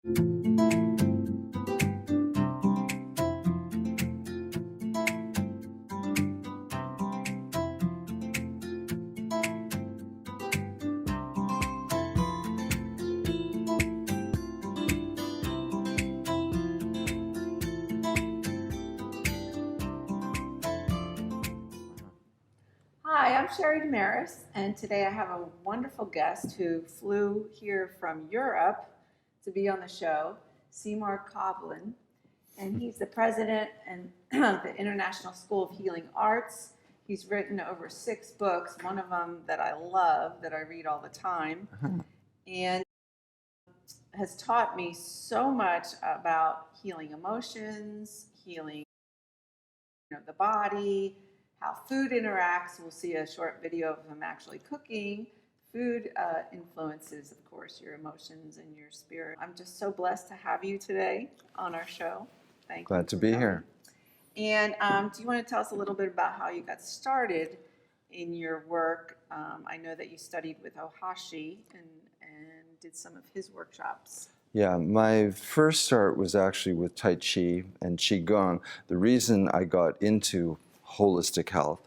Hi, I'm Sheri DeMaris, and today I have a wonderful guest who flew here from Europe to be on the show, Seymour Coblin, and he's the president and of the International School of Healing Arts. He's written over 6 books, one of them that I love, that I read all the time, and has taught me so much about healing emotions, healing the body, how food interacts. We'll see a short video of him actually cooking. Food influences, of course, your emotions and your spirit. I'm just so blessed to have you today on our show. Thank you. Glad to be here. And do you want to tell us a little bit about how you got started in your work? I know that you studied with Ohashi and did some of his workshops. Yeah, my first start was actually with Tai Chi and Qigong. The reason I got into holistic health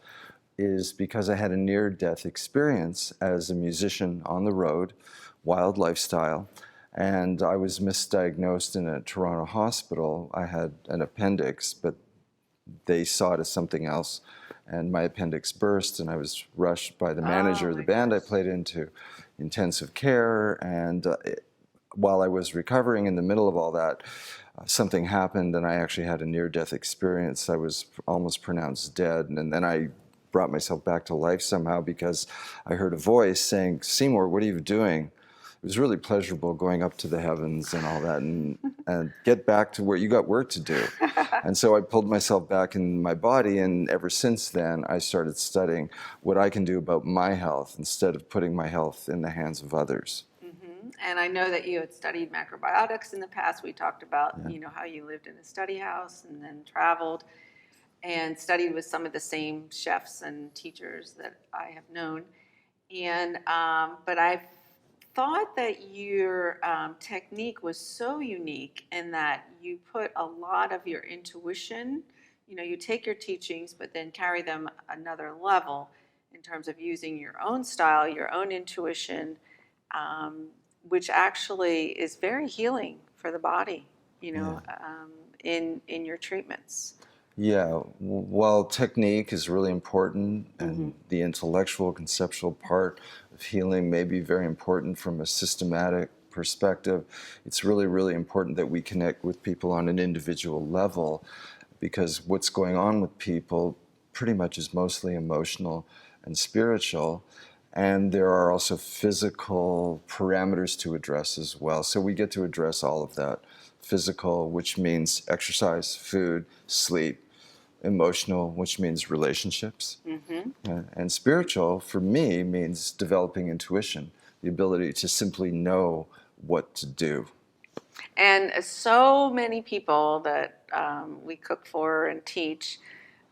is because I had a near-death experience as a musician on the road, wild lifestyle, and I was misdiagnosed in a Toronto hospital. I had an appendix, but they saw it as something else, and my appendix burst, and I was rushed by the manager of the band I played into intensive care, and while I was recovering in the middle of all that, something happened, and I actually had a near-death experience. I was almost pronounced dead, and then I brought myself back to life somehow because I heard a voice saying, "Seymour, what are you doing?" It was really pleasurable going up to the heavens and all that, and get back to where you got work to do. And so I pulled myself back in my body, and ever since then, I started studying what I can do about my health instead of putting my health in the hands of others. And I know that you had studied macrobiotics in the past. We talked about, how you lived in a study house and then traveled and studied with some of the same chefs and teachers that I have known. And but I thought that your technique was so unique in that you put a lot of your intuition. You take your teachings, but then carry them another level in terms of using your own style, your own intuition. Which actually is very healing for the body, in your treatments. Yeah, while technique is really important, and the intellectual, conceptual part of healing may be very important from a systematic perspective, it's really, really important that we connect with people on an individual level, because what's going on with people pretty much is mostly emotional and spiritual. And there are also physical parameters to address as well. So we get to address all of that. Physical, which means exercise, food, sleep. Emotional, which means relationships. And spiritual, for me, means developing intuition, the ability to simply know what to do. And so many people that we cook for and teach,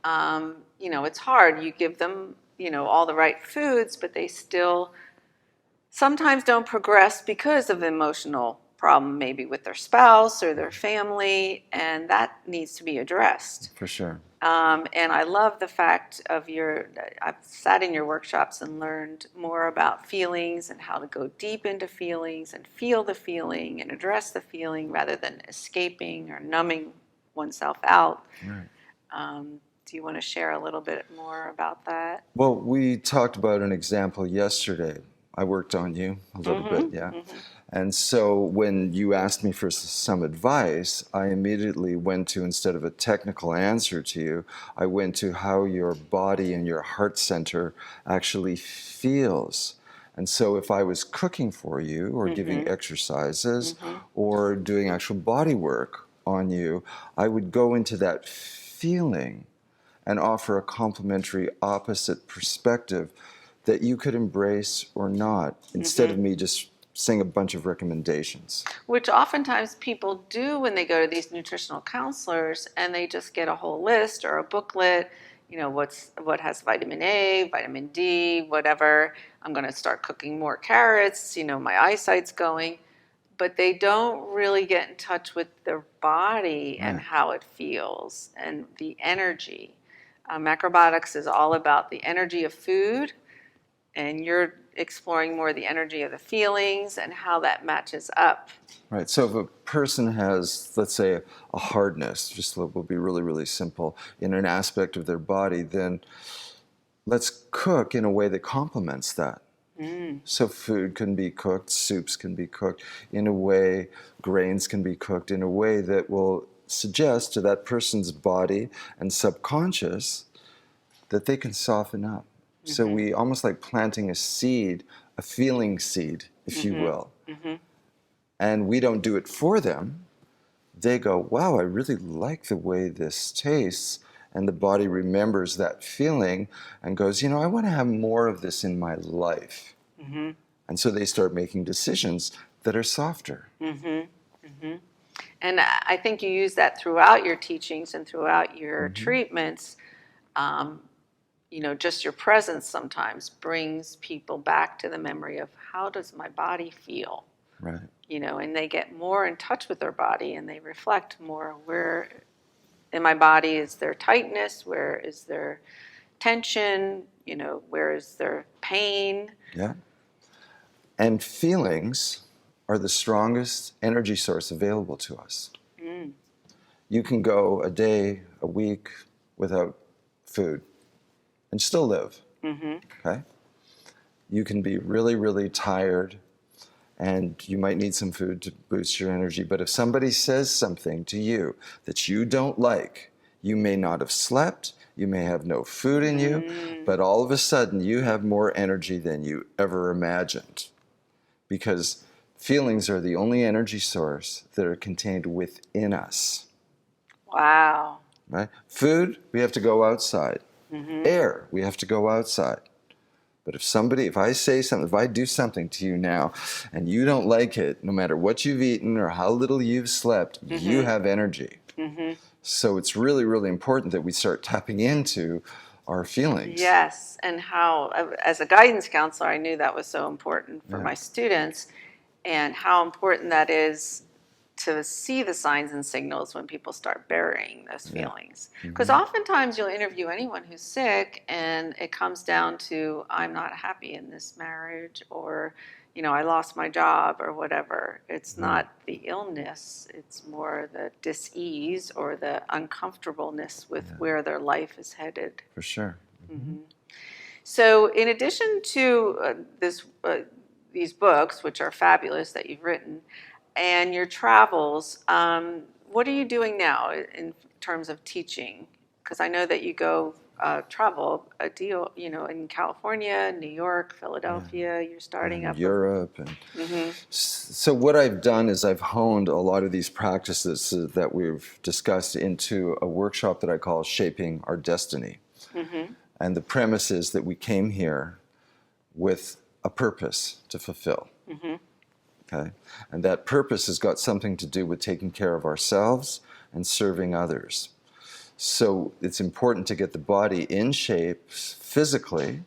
it's hard. You give them all the right foods, but they still sometimes don't progress because of emotional problem, maybe with their spouse or their family, and that needs to be addressed. For sure. And I love the fact of I've sat in your workshops and learned more about feelings and how to go deep into feelings and feel the feeling and address the feeling rather than escaping or numbing oneself out. Right. Do you want to share a little bit more about that? Well, we talked about an example yesterday. I worked on you a little bit, yeah. And so when you asked me for some advice, I immediately went to, instead of a technical answer to you, I went to how your body and your heart center actually feels. And so if I was cooking for you or giving exercises or doing actual body work on you, I would go into that feeling and offer a complementary opposite perspective that you could embrace or not, instead of me just saying a bunch of recommendations. Which oftentimes people do when they go to these nutritional counselors, and they just get a whole list or a booklet, what has vitamin A, vitamin D, whatever. I'm going to start cooking more carrots, my eyesight's going. but they don't really get in touch with their body and Right. how it feels and the energy. Macrobiotics is all about the energy of food, and you're exploring more the energy of the feelings and how that matches up. Right. So if a person has, let's say, a hardness, just will be really, really simple, in an aspect of their body, then let's cook in a way that complements that. So food can be cooked, soups can be cooked in a way, grains can be cooked in a way that will suggest to that person's body and subconscious that they can soften up. So we almost like planting a seed, a feeling seed, if you will. And we don't do it for them. They go, wow, I really like the way this tastes. And the body remembers that feeling and goes, I want to have more of this in my life. And so they start making decisions that are softer. And I think you use that throughout your teachings and throughout your treatments. Just your presence sometimes brings people back to the memory of how does my body feel? Right. And they get more in touch with their body and they reflect more where in my body is there tightness, where is there tension, where is there pain. Yeah. And feelings are the strongest energy source available to us. You can go a day, a week without food and still live. Okay? You can be really, really tired and you might need some food to boost your energy. But if somebody says something to you that you don't like, you may not have slept, you may have no food in you, but all of a sudden you have more energy than you ever imagined. Because feelings are the only energy source that are contained within us. Wow. Right? Food, we have to go outside. Air, we have to go outside. But if I say something, if I do something to you now and you don't like it, no matter what you've eaten or how little you've slept, you have energy. So it's really, really important that we start tapping into our feelings. Yes, and how, as a guidance counselor, I knew that was so important for my students, and how important that is to see the signs and signals when people start burying those feelings. Because oftentimes you'll interview anyone who's sick and it comes down to, I'm not happy in this marriage, or, I lost my job or whatever. It's not the illness, it's more the dis-ease or the uncomfortableness with where their life is headed. For sure. So in addition to these books, which are fabulous that you've written, and your travels, what are you doing now in terms of teaching? Because I know that you go travel a deal, in California, New York, Philadelphia. You're starting up Europe. So what I've done is I've honed a lot of these practices that we've discussed into a workshop that I call Shaping Our Destiny. And the premise is that we came here with a purpose to fulfill. Okay? And that purpose has got something to do with taking care of ourselves and serving others. So it's important to get the body in shape physically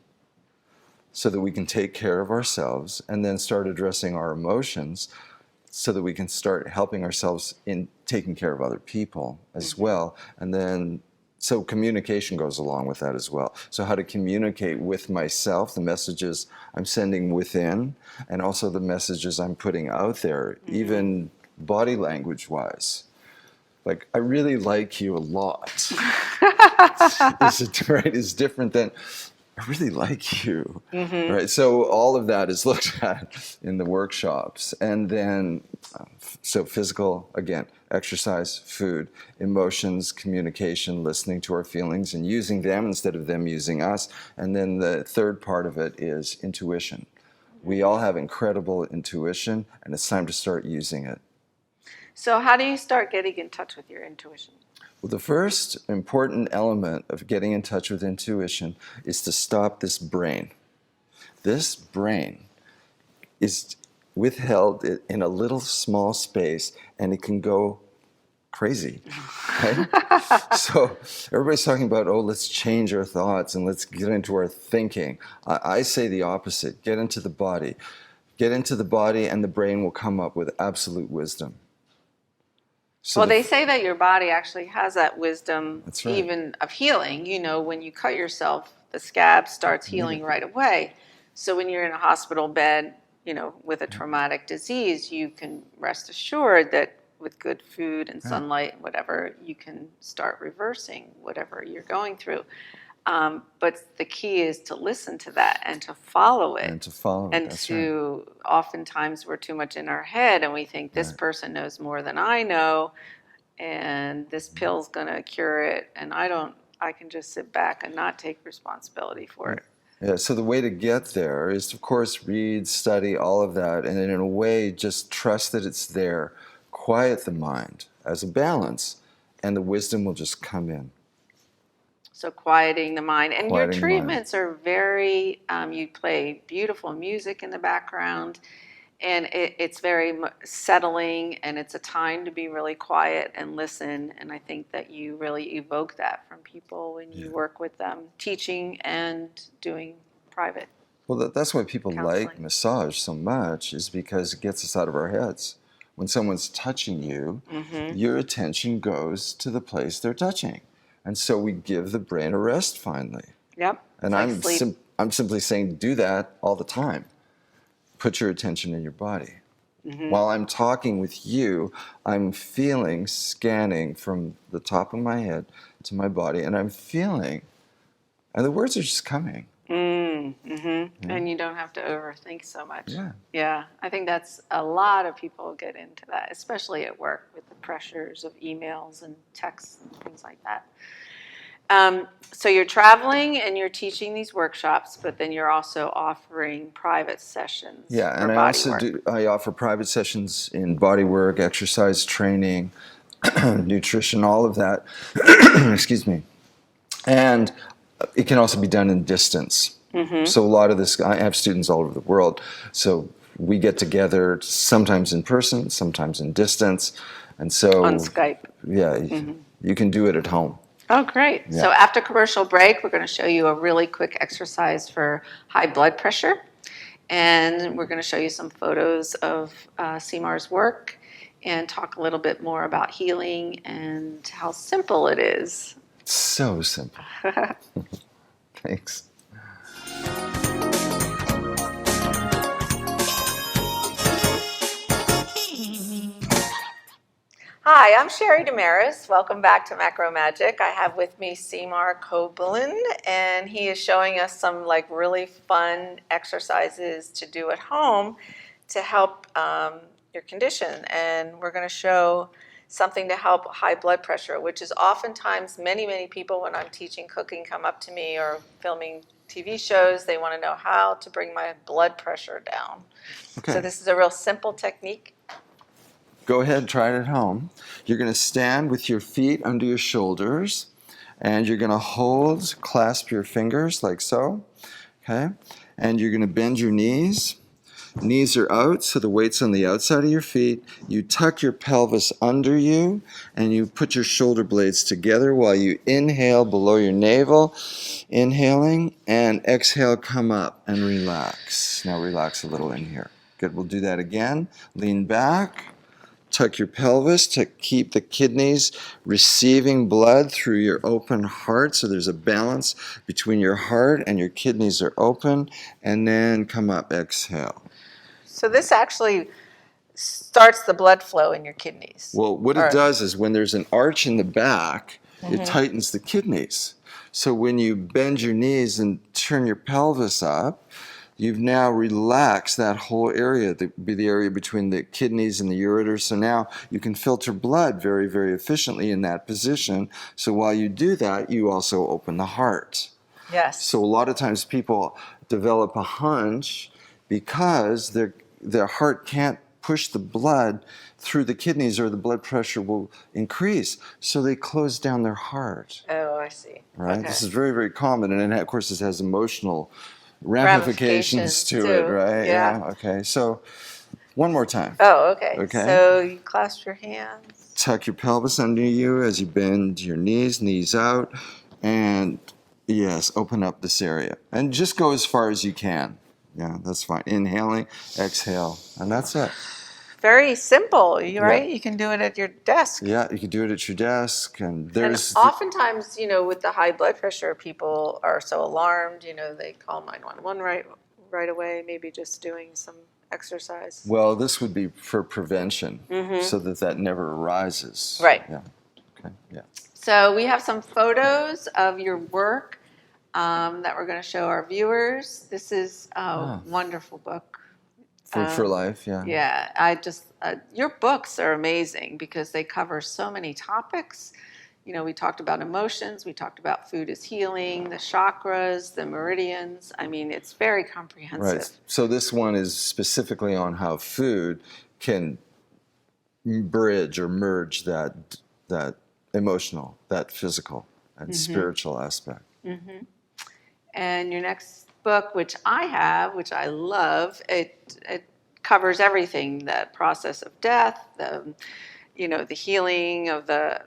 so that we can take care of ourselves and then start addressing our emotions so that we can start helping ourselves in taking care of other people as well. And then so communication goes along with that as well. So how to communicate with myself, the messages I'm sending within, and also the messages I'm putting out there, even body language wise. Like, I really like you a lot. Is different than, I really like you. Right? So all of that is looked at in the workshops. And then, so physical, again, exercise, food, emotions, communication, listening to our feelings and using them instead of them using us. And then the third part of it is intuition. We all have incredible intuition, and it's time to start using it. So how do you start getting in touch with your intuition? Well, the first important element of getting in touch with intuition is to stop this brain. This brain is withheld in a little small space, and it can go crazy. Right? So everybody's talking about, let's change our thoughts and let's get into our thinking. I say the opposite. Get into the body. get into the body, and the brain will come up with absolute wisdom. So Well, they say that your body actually has that wisdom, That's right. even of healing. You know, when you cut yourself, the scab starts healing right away. So when you're in a hospital bed, you know, with a traumatic disease, you can rest assured that with good food and sunlight, whatever, you can start reversing whatever you're going through. But the key is to listen to that and to follow it. And to follow it, And that's to, oftentimes we're too much in our head and we think this person knows more than I know, and this pill's gonna cure it, and I can just sit back and not take responsibility for it. Yeah, so the way to get there is, of course, read, study, all of that, and then in a way, just trust that it's there. Quiet the mind as a balance, and the wisdom will just come in. So quieting the mind. And your Quieting the mind. treatments are very, you play beautiful music in the background, and it's very settling, and it's a time to be really quiet and listen. And I think that you really evoke that from people when you work with them, teaching and doing private. Well, that's why people like Counseling. massage so much, is because it gets us out of our heads. When someone's touching you, your attention goes to the place they're touching. And so we give the brain a rest finally. Yep. And It's like sleep. I'm simply saying do that all the time. Put your attention in your body. While I'm talking with you, I'm feeling, scanning from the top of my head to my body, and I'm feeling, and the words are just coming. And you don't have to overthink so much. Yeah. Yeah, I think that's a lot of people get into that, especially at work with the pressures of emails and texts and things like that. So you're traveling and you're teaching these workshops, but then you're also offering private sessions. Yeah, for and I body also work. I offer private sessions in body work, exercise training, nutrition, all of that. Excuse me. And it can also be done in distance. So a lot of this, I have students all over the world. So we get together sometimes in person, sometimes in distance. And so On Skype. Yeah, you can do it at home. Oh, great. So after commercial break, we're going to show you a really quick exercise for high blood pressure. And we're going to show you some photos of Seymour's work and talk a little bit more about healing and how simple it is. So simple. Thanks. Hi, I'm Sheri DeMaris. Welcome back to Macro Magic. I have with me Seymour Coblin, and he is showing us some like really fun exercises to do at home to help your condition. And we're going to show something to help high blood pressure, which is oftentimes many people when I'm teaching cooking come up to me or filming TV shows. They want to know how to bring my blood pressure down. Okay. So this is a real simple technique. Go ahead, try it at home. You're going to stand with your feet under your shoulders, and you're going to clasp your fingers like so, okay? And you're going to bend your knees. Knees are out, so the weight's on the outside of your feet. You tuck your pelvis under you, and you put your shoulder blades together while you inhale below your navel. Inhaling, and exhale, come up and relax. Now relax a little in here. Good, we'll do that again. Lean back. Tuck your pelvis to keep the kidneys receiving blood through your open heart, so there's a balance between your heart and your kidneys are open, and then come up, exhale. So this actually starts the blood flow in your kidneys. Well, what it does is when there's an arch in the back, it tightens the kidneys. So when you bend your knees and turn your pelvis up, you've now relaxed that whole area, the area between the kidneys and the ureter. So now you can filter blood very, very efficiently in that position. So while you do that, you also open the heart. Yes. So a lot of times people develop a hunch because their heart can't push the blood through the kidneys or the blood pressure will increase. So they close down their heart. Oh, I see. Right? Okay. This is very, very common. And then, of course, this has emotional ramifications to it, right? Yeah. Okay. So one more time. Oh, okay. Okay. So you clasp your hands. Tuck your pelvis under you as you bend your knees out. And yes, open up this area. And just go as far as you can. Yeah, that's fine. Inhaling, exhale, and that's it. Very simple, right? You can do it at your desk. Yeah, you can do it at your desk, and And there's oftentimes, with the high blood pressure, people are so alarmed, they call 911 right away, maybe just doing some exercise. well, this would be for prevention, so that never arises. Right. Yeah. Okay. Yeah. So we have some photos of your work that we're going to show our viewers. This is a wonderful book. Food for life. Yeah. Yeah, your books are amazing because they cover so many topics. We talked about emotions, we talked about food as healing, the chakras, the meridians. I mean, it's very comprehensive. Right. So this one is specifically on how food can bridge or merge that emotional, that physical, and spiritual aspect. And your next book, which I have, which I love, it covers everything: the process of death, the healing of the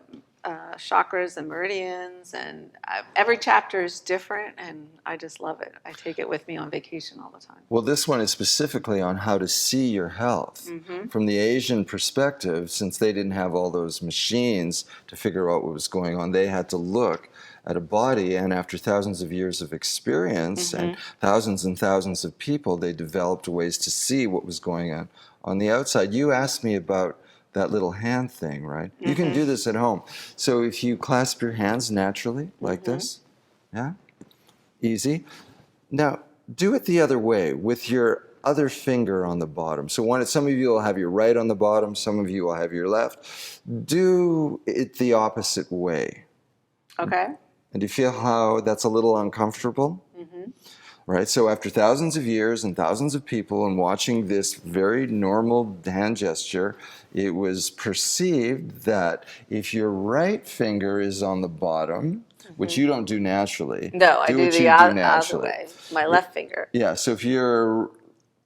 chakras and meridians, and every chapter is different, and I just love it. I take it with me on vacation all the time. Well, this one is specifically on how to see your health. From the Asian perspective, since they didn't have all those machines to figure out what was going on, they had to look at a body, and after thousands of years of experience and thousands of people, they developed ways to see what was going on the outside. You asked me about that little hand thing, right? You can do this at home. So if you clasp your hands naturally, like this, yeah, easy. Now, do it the other way with your other finger on the bottom. So some of you will have your right on the bottom, some of you will have your left. Do it the opposite way. Okay. And do you feel how that's a little uncomfortable? Right? So after thousands of years and thousands of people and watching this very normal hand gesture, it was perceived that if your right finger is on the bottom, which you don't do naturally. No, I do what the you other way, my left finger. Yeah, so if you're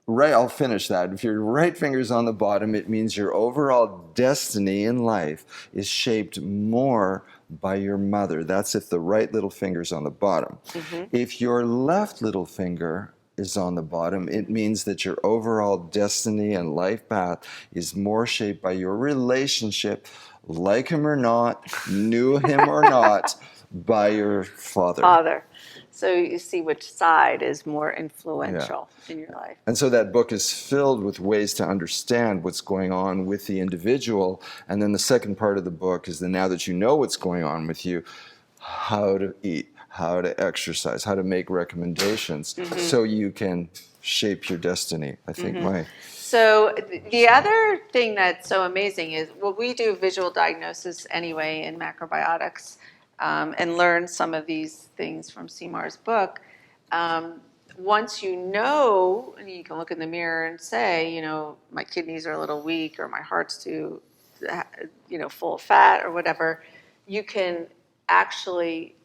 right, I'll finish that. If your right finger's on the bottom, it means your overall destiny in life is shaped more by your mother. That's if the right little finger's on the bottom. If your left little finger is on the bottom, it means that your overall destiny and life path is more shaped by your relationship, like him or not, knew him or not, by your father. So you see which side is more influential in your life. And so that book is filled with ways to understand what's going on with the individual. And then the second part of the book is that now that you know what's going on with you, how to eat, how to exercise, how to make recommendations so you can shape your destiny. I think So the other thing that's so amazing is, we do visual diagnosis anyway in macrobiotics, and learn some of these things from Seymour's book. Once you know, and you can look in the mirror and say, my kidneys are a little weak, or my heart's too, full of fat, or whatever, you can actually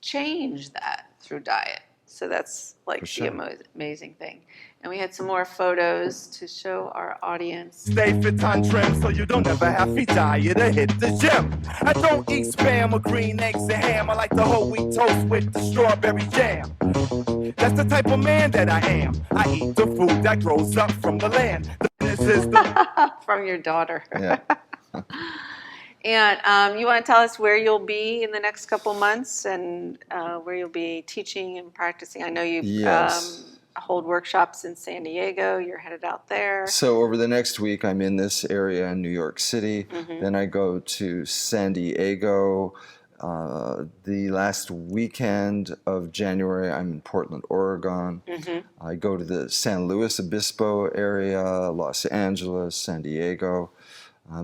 change that through diet. So that's like the amazing thing. And we had some more photos to show our audience. Stay fit on trim so you don't ever have to diet or hit the gym. I don't eat spam or green eggs and ham. I like the whole wheat toast with the strawberry jam. That's the type of man that I am. I eat the food that grows up from the land. This is from your daughter. Yeah. And you want to tell us where you'll be in the next couple months, and where you'll be teaching and practicing? I know you hold workshops in San Diego. You're headed out there. So over the next week, I'm in this area in New York City. Then I go to San Diego. The last weekend of January, I'm in Portland, Oregon. I go to the San Luis Obispo area, Los Angeles, San Diego.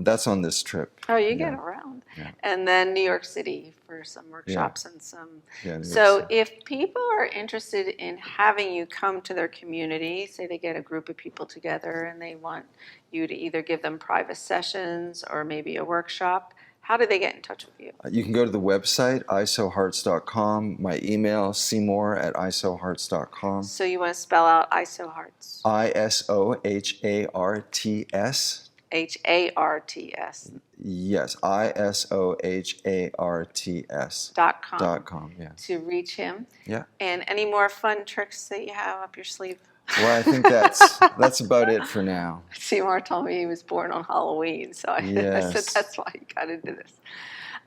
That's on this trip. Oh, you get around. Yeah. And then New York City for some workshops and some. So if people are interested in having you come to their community, say they get a group of people together and they want you to either give them private sessions or maybe a workshop, how do they get in touch with you? You can go to the website, isohearts.com. My email, seymour@isohearts.com. So you want to spell out ISOHearts. ISOHARTS. Isoharts Yes, ISOHARTS .com .com. Yeah. to reach him. Yeah. And any more fun tricks that you have up your sleeve? Well, I think that's about it for now. Seymour told me he was born on Halloween, so I Yes. said that's why he got into this.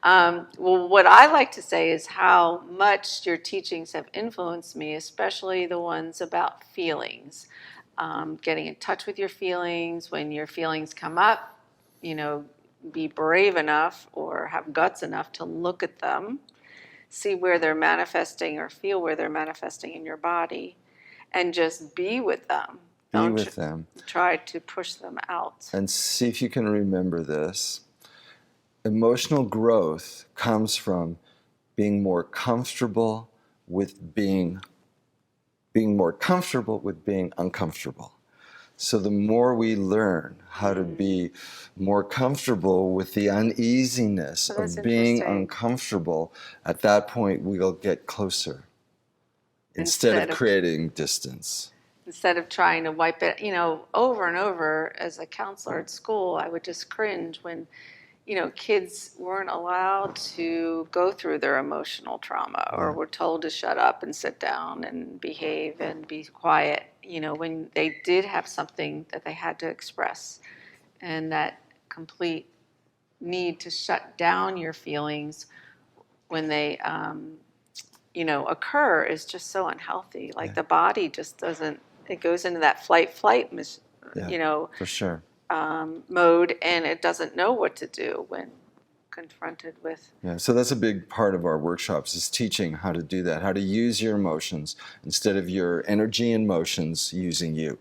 Well, what I like to say is how much your teachings have influenced me, especially the ones about feelings. Getting in touch with your feelings. When your feelings come up, be brave enough or have guts enough to look at them, see where they're manifesting or feel where they're manifesting in your body, and just be with them. Be with them. Try to push them out. And see if you can remember this. Emotional growth comes from being more comfortable with being uncomfortable. So the more we learn how to be more comfortable with the uneasiness of being uncomfortable, at that point we'll get closer instead of creating distance. Instead of trying to wipe it, over and over. As a counselor at school, I would just cringe when kids weren't allowed to go through their emotional trauma or were told to shut up and sit down and behave and be quiet, when they did have something that they had to express. And that complete need to shut down your feelings when they, occur is just so unhealthy. Like the body just doesn't, it goes into that flight, for sure. Mode, and it doesn't know what to do when confronted with. Yeah, so that's a big part of our workshops is teaching how to do that, how to use your emotions instead of your energy and motions using you.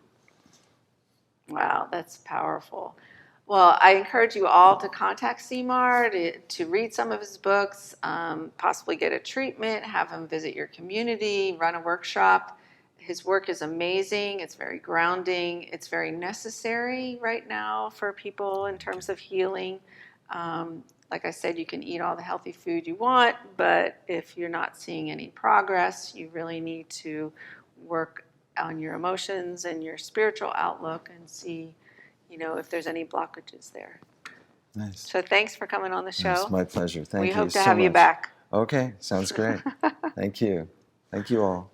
Wow, that's powerful. Well, I encourage you all to contact Seymour to read some of his books, possibly get a treatment, have him visit your community, run a workshop. His work is amazing. It's very grounding. It's very necessary right now for people in terms of healing. Like I said, you can eat all the healthy food you want, but if you're not seeing any progress, you really need to work on your emotions and your spiritual outlook and see, if there's any blockages there. Nice. So thanks for coming on the show. It's my pleasure. Thank you so much. We hope to have you back. Okay, sounds great. Thank you. Thank you all.